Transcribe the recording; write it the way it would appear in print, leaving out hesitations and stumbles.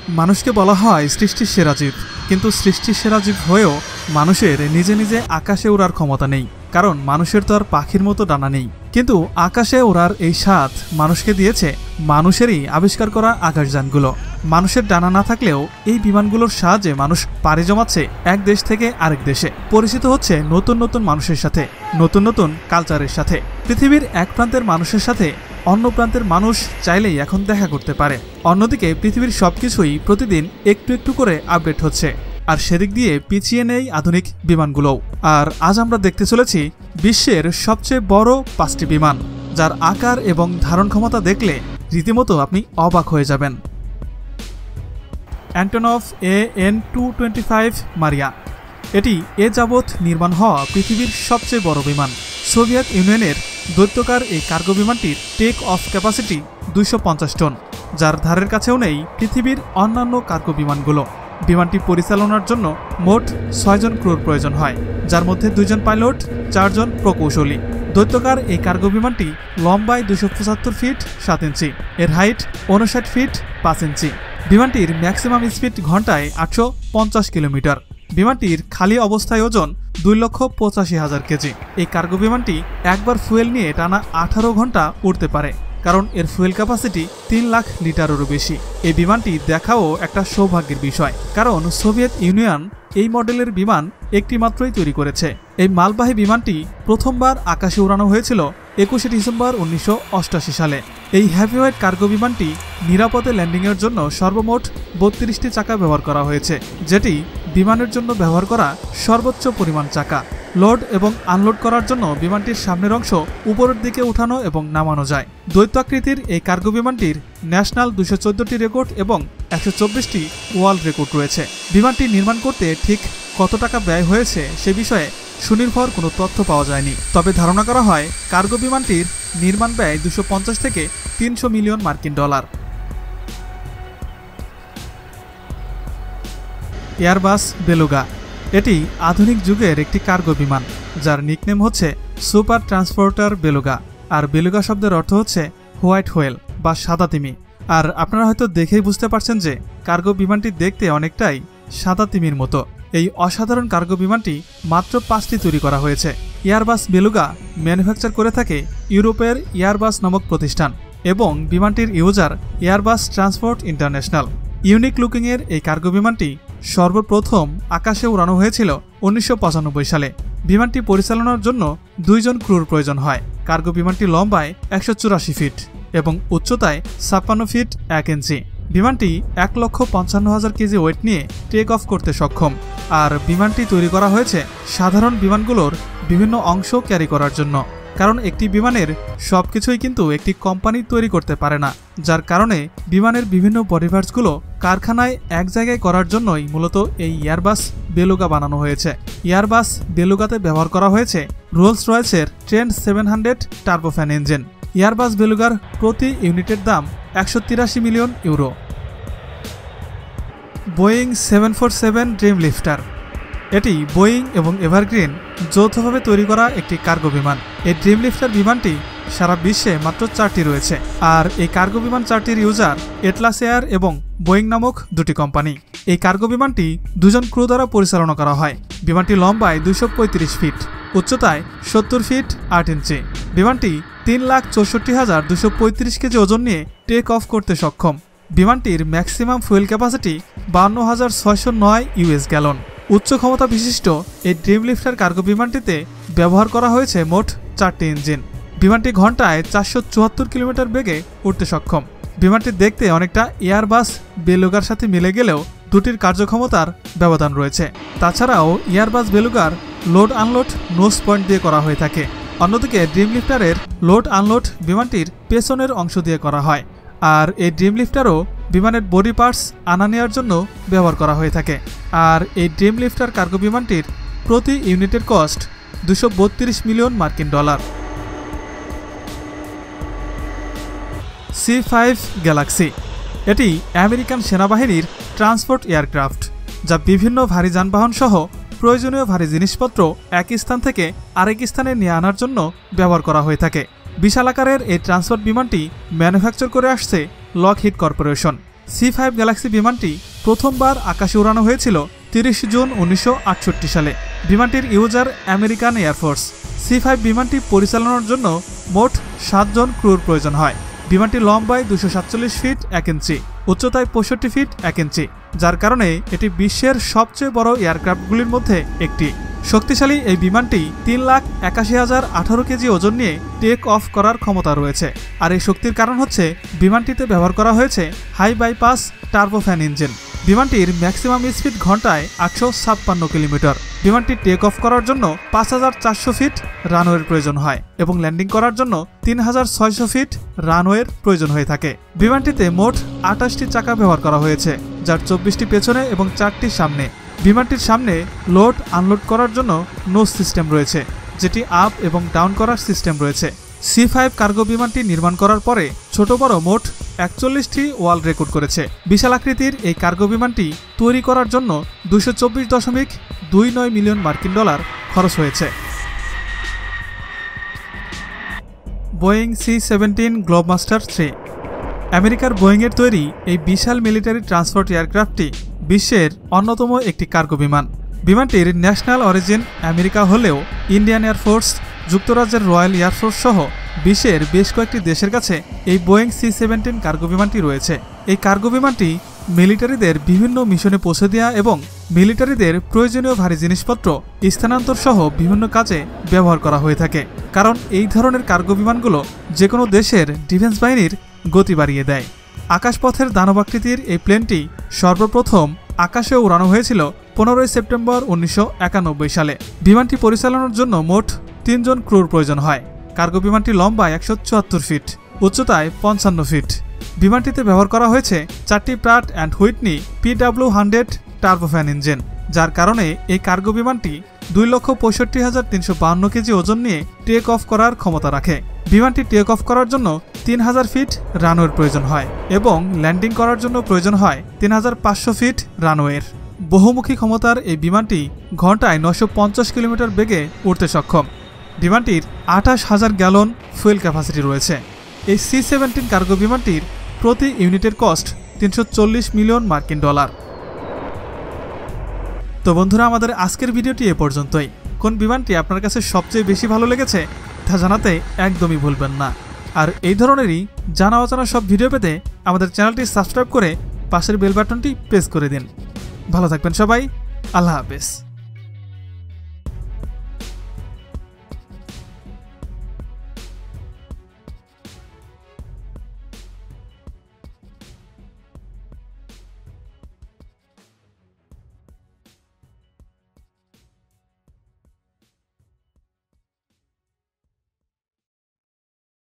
মানুষকে বলা হয় সৃষ্টির সেরা জীব, কিন্তু সৃষ্টির সেরা জীব হয়েও মানুষের নিজে নিজে আকাশে ওড়ার ক্ষমতা নেই, কারণ মানুষের তো আর পাখির মতো ডানা নেই। কিন্তু আকাশে ওড়ার এই স্বাদ মানুষকে দিয়েছে মানুষেরই আবিষ্কার করা আকাশযানগুলো। মানুষের ডানা না থাকলেও এই বিমানগুলোর সাহায্যে মানুষ পাড়ি জমাচ্ছে এক দেশ থেকে আরেক দেশে, পরিচিত হচ্ছে নতুন নতুন মানুষের সাথে, নতুন নতুন কালচারের সাথে। পৃথিবীর এক প্রান্তের মানুষের সাথে অন্য প্রান্তের মানুষ চাইলেই এখন দেখা করতে পারে। অন্যদিকে পৃথিবীর সবকিছুই প্রতিদিন একটু একটু করে আপডেট হচ্ছে, আর সেদিক দিয়ে পিছিয়ে নেই আধুনিক বিমানগুলোও। আর আজ আমরা দেখতে চলেছি বিশ্বের সবচেয়ে বড় 5টি বিমান, যার আকার এবং ধারণ ক্ষমতা দেখলে রীতিমতো আপনি অবাক হয়ে যাবেন। অ্যান্টনভ AN-225 মারিয়া। এটি এ যাবৎ নির্মাণ হওয়া পৃথিবীর সবচেয়ে বড় বিমান। সোভিয়েত ইউনিয়নের দৈত্যকার এই কার্গো বিমানটির টেক অফ ক্যাপাসিটি 250 টন, যার ধারের কাছেও নেই পৃথিবীর অন্যান্য কার্গো বিমানগুলো। বিমানটি পরিচালনার জন্য মোট 6 জন ক্রুর প্রয়োজন হয়, যার মধ্যে 2 জন পাইলট, 4 জন প্রকৌশলী। দৈত্যকার এই কার্গো বিমানটি লম্বায় 275 ফিট 7 ইঞ্চি, এর হাইট 59 ফিট 5 ইঞ্চি। বিমানটির ম্যাক্সিমাম স্পিড ঘন্টায় 850 কিলোমিটার। বিমানটির খালি অবস্থায় ওজন 2,85,000 কেজি। এই কার্গো বিমানটি একবার ফুয়েল নিয়ে টানা 18 ঘন্টা উড়তে পারে, কারণ এর ফুয়েল ক্যাপাসিটি 3 লাখ লিটারেরও বেশি। এই বিমানটি দেখাও একটা সৌভাগ্যের বিষয়, কারণ সোভিয়েত ইউনিয়ন এই মডেলের বিমান একটি মাত্রই তৈরি করেছে। এই মালবাহী বিমানটি প্রথমবার আকাশে উড়ানো হয়েছিল 21 ডিসেম্বর 1988 সালে। এই হেভিওয়েট কার্গো বিমানটি নিরাপদে ল্যান্ডিংয়ের জন্য সর্বমোট 32টি চাকা ব্যবহার করা হয়েছে, যেটি বিমানের জন্য ব্যবহার করা সর্বোচ্চ পরিমাণ চাকা। লোড এবং আনলোড করার জন্য বিমানটির সামনের অংশ উপরের দিকে উঠানো এবং নামানো যায়। দৈত্যাকৃতির এই কার্গো বিমানটির ন্যাশনাল 214টি রেকর্ড এবং 124টি ওয়ার্ল্ড রেকর্ড রয়েছে। বিমানটি নির্মাণ করতে ঠিক কত টাকা ব্যয় হয়েছে সে বিষয়ে সুনির্ভর কোনো তথ্য পাওয়া যায়নি, তবে ধারণা করা হয় কার্গো বিমানটির নির্মাণ ব্যয় 250 থেকে 300 মিলিয়ন মার্কিন ডলার। Airbus beluga. এটি আধুনিক যুগের একটি কার্গো বিমান, যার নিকনেম হচ্ছে সুপার ট্রান্সপোর্টার বেলুগা। আর বেলুগা শব্দের অর্থ হচ্ছে হোয়াইট হোয়েল বা সাদা তিমি। আর আপনারা হয়তো দেখেই বুঝতে পারছেন যে কার্গো বিমানটি দেখতে অনেকটাই সাদা তিমির মতো। এই অসাধারণ কার্গো বিমানটি মাত্র 5টি তৈরি করা হয়েছে। এয়ারবাস বেলুগা ম্যানুফ্যাকচার করে থাকে ইউরোপের এয়ারবাস নামক প্রতিষ্ঠান, এবং বিমানটির user Airbus Transport International. Unique লুকিংয়ের এই কার্গো বিমানটি সর্বপ্রথম আকাশে উড়ানো হয়েছিল 1995 সালে। বিমানটি পরিচালনার জন্য 2 জন ক্রুর প্রয়োজন হয়। কার্গো বিমানটি লম্বায় 184 ফিট এবং উচ্চতায় 56 ফিট 1 ইঞ্চি। বিমানটি 1,55,000 কেজি ওয়েট নিয়ে টেক অফ করতে সক্ষম। আর বিমানটি তৈরি করা হয়েছে সাধারণ বিমানগুলোর বিভিন্ন অংশ ক্যারি করার জন্য, কারণ একটি বিমানের সবকিছুই কিন্তু একটি কোম্পানি তৈরি করতে পারে না, যার কারণে বিমানের বিভিন্ন বডিপার্টসগুলো কারখানায় এক জায়গায় করার জন্যই মূলত এই এয়ারবাস বেলুগা বানানো হয়েছে। এয়ারবাস বেলুগাতে ব্যবহার করা হয়েছে রোলস রয়েসের ট্রেন্ট 700 টার্বোফ্যান ইঞ্জিন। এয়ারবাস বেলুগার প্রতি ইউনিটের দাম 183 million euro. Boeing 747 Dreamlifter. এটি বোয়িং এবং এভারগ্রিন যৌথভাবে তৈরি করা একটি কার্গো বিমান। এই ড্রিম লিফটার বিমানটি সারা বিশ্বে মাত্র 4টি রয়েছে, আর এই কার্গো বিমান 4টির ইউজার এটলাস এয়ার এবং বোয়িং নামক 2টি কোম্পানি। এই কার্গো বিমানটি 2 জন ক্রু দ্বারা পরিচালনা করা হয়। বিমানটি লম্বায় 235 ফিট, উচ্চতায় 70 ফিট 8 ইঞ্চি। বিমানটি 3,64,235 কেজি ওজন নিয়ে টেক অফ করতে সক্ষম। বিমানটির maximum fuel capacity 52,609 US gallon. উচ্চ ক্ষমতা বিশিষ্ট এই ড্রিম লিফটার কার্গো বিমানটিতে ব্যবহার করা হয়েছে মোট 4টি ইঞ্জিন। বিমানটি ঘন্টায় 474 কিলোমিটার বেগে উঠতে সক্ষম। বিমানটি দেখতে অনেকটা এয়ারবাস বেলুগার সাথে মিলে গেলেও দুটির কার্যক্ষমতার ব্যবধান রয়েছে। তাছাড়াও এয়ারবাস বেলুগার লোড আনলোড নোজ পয়েন্ট দিয়ে করা হয়ে থাকে। অন্যদিকে ড্রিম লিফটারের লোড আনলোড বিমানটির পেছনের অংশ দিয়ে করা হয়। আর এই ড্রিম লিফটারও বিমানের বডি পার্টস আনা নেওয়ার জন্য ব্যবহার করা হয়ে থাকে। আর এই ড্রিম লিফটার কার্গো বিমানটির প্রতি ইউনিটের কস্ট 232 মিলিয়ন মার্কিন ডলার। C5 Galaxy. এটি আমেরিকান সেনাবাহিনীর ট্রান্সপোর্ট এয়ারক্রাফট, যা বিভিন্ন ভারী যানবাহন সহ প্রয়োজনীয় ভারী জিনিসপত্র এক স্থান থেকে আরেক স্থানে নিয়ে আনার জন্য ব্যবহার করা হয়ে থাকে। বিশাল আকারের এই ট্রান্সপোর্ট বিমানটি ম্যানুফ্যাকচার করে আসছে লকহিড কর্পোরেশন। C5 গ্যালাক্সি বিমানটি প্রথমবার আকাশে উড়ানো হয়েছিল 30 জুন 1968 সালে। বিমানটির ইউজার আমেরিকান এয়ারফোর্স। C5 বিমানটি পরিচালনার জন্য মোট 7 জন ক্রুর প্রয়োজন হয়। বিমানটি লম্বায় 247 ফিট 1 ইঞ্চি, উচ্চতায় 65 ফিট 1 ইঞ্চি, যার কারণে এটি বিশ্বের সবচেয়ে বড় এয়ারক্রাফটগুলির মধ্যে একটি। শক্তিশালী এই বিমানটি 3,81,018 কেজি ওজন নিয়ে টেক অফ করার ক্ষমতা রয়েছে। আর এই শক্তির কারণ হচ্ছে বিমানটিতে ব্যবহার করা হয়েছে হাই বাইপাস টার্বোফ্যান ইঞ্জিন। বিমানটির ম্যাক্সিমাম স্পিড ঘন্টায় 856 কিলোমিটার। বিমানটি টেক অফ করার জন্য 5,400 ফিট রানওয়ের প্রয়োজন হয় এবং ল্যান্ডিং করার জন্য 3,600 ফিট রানওয়ের প্রয়োজন হয়ে থাকে। বিমানটিতে মোট 28টি চাকা ব্যবহার করা হয়েছে, যার 24টি পেছনে এবং 4টি সামনে। বিমানটির সামনে লোড আনলোড করার জন্য নোজ সিস্টেম রয়েছে, যেটি আপ এবং ডাউন করার সিস্টেম রয়েছে। C5 কার্গো বিমানটি নির্মাণ করার পরে ছোট বড় মোট 41টি ওয়ার্ল্ড রেকর্ড করেছে। বিশাল আকৃতির এই কার্গো বিমানটি তৈরি করার জন্য 224.29 মিলিয়ন মার্কিন ডলার খরচ হয়েছে। Boeing C-17 Globemaster 3। আমেরিকার বোয়িংয়ের তৈরি এই বিশাল মিলিটারি ট্রান্সপোর্ট এয়ারক্রাফটটি বিশ্বের অন্যতম একটি কার্গো বিমান। বিমানটির ন্যাশনাল অরিজিন আমেরিকা হলেও ইন্ডিয়ান এয়ারফোর্স, যুক্তরাজ্যের রয়্যাল এয়ারফোর্স সহ বিশ্বের বেশ কয়েকটি দেশের কাছে এই বোয়িং C-17 কার্গো বিমানটি রয়েছে। এই কার্গো বিমানটি মিলিটারিদের বিভিন্ন মিশনে পৌঁছে দেওয়া এবং মিলিটারিদের প্রয়োজনীয় ভারী জিনিসপত্র স্থানান্তর সহ বিভিন্ন কাজে ব্যবহার করা হয়ে থাকে, কারণ এই ধরনের কার্গো বিমানগুলো যে কোনো দেশের ডিফেন্স বাহিনীর গতি বাড়িয়ে দেয়। আকাশপথের দানবাকৃতির এই প্লেনটি সর্বপ্রথম আকাশে উড়ানো হয়েছিল 15 সেপ্টেম্বর 1991 সালে। বিমানটি পরিচালনার জন্য মোট 3 জন ক্রুর প্রয়োজন হয়। কার্গো বিমানটি লম্বায় 174 ফিট, উচ্চতায় 55 ফিট। বিমানটিতে ব্যবহার করা হয়েছে 4টি Pratt and Whitney PW100 turbofan engine, যার কারণে এই কার্গো বিমানটি 2,65,352 কেজি ওজন নিয়ে টেক অফ করার ক্ষমতা রাখে। বিমানটি টেক অফ করার জন্য 3,000 ফিট রানওয়ের প্রয়োজন হয় এবং ল্যান্ডিং করার জন্য প্রয়োজন হয় 3,500 ফিট রানওয়ের। বহুমুখী ক্ষমতার এই বিমানটি ঘন্টায় 950 কিলোমিটার বেগে উড়তে সক্ষম। বিমানটির 28,000 গ্যালন ফুয়েল ক্যাপাসিটি রয়েছে। এই C-17 কার্গো বিমানটির প্রতি ইউনিটের কস্ট 340 মিলিয়ন মার্কিন ডলার। তো বন্ধুরা, আমাদের আজকের ভিডিওটি এ পর্যন্তই। কোন বিমানটি আপনার কাছে সবচেয়ে বেশি ভালো লেগেছে তা জানাতে একদমই ভুলবেন না। আর এই ধরনেরই জানা অজানা সব ভিডিও পেতে আমাদের চ্যানেলটি সাবস্ক্রাইব করে পাশের বেল বাটনটি প্রেস করে দিন। ভালো থাকবেন সবাই। আল্লাহ হাফেজ।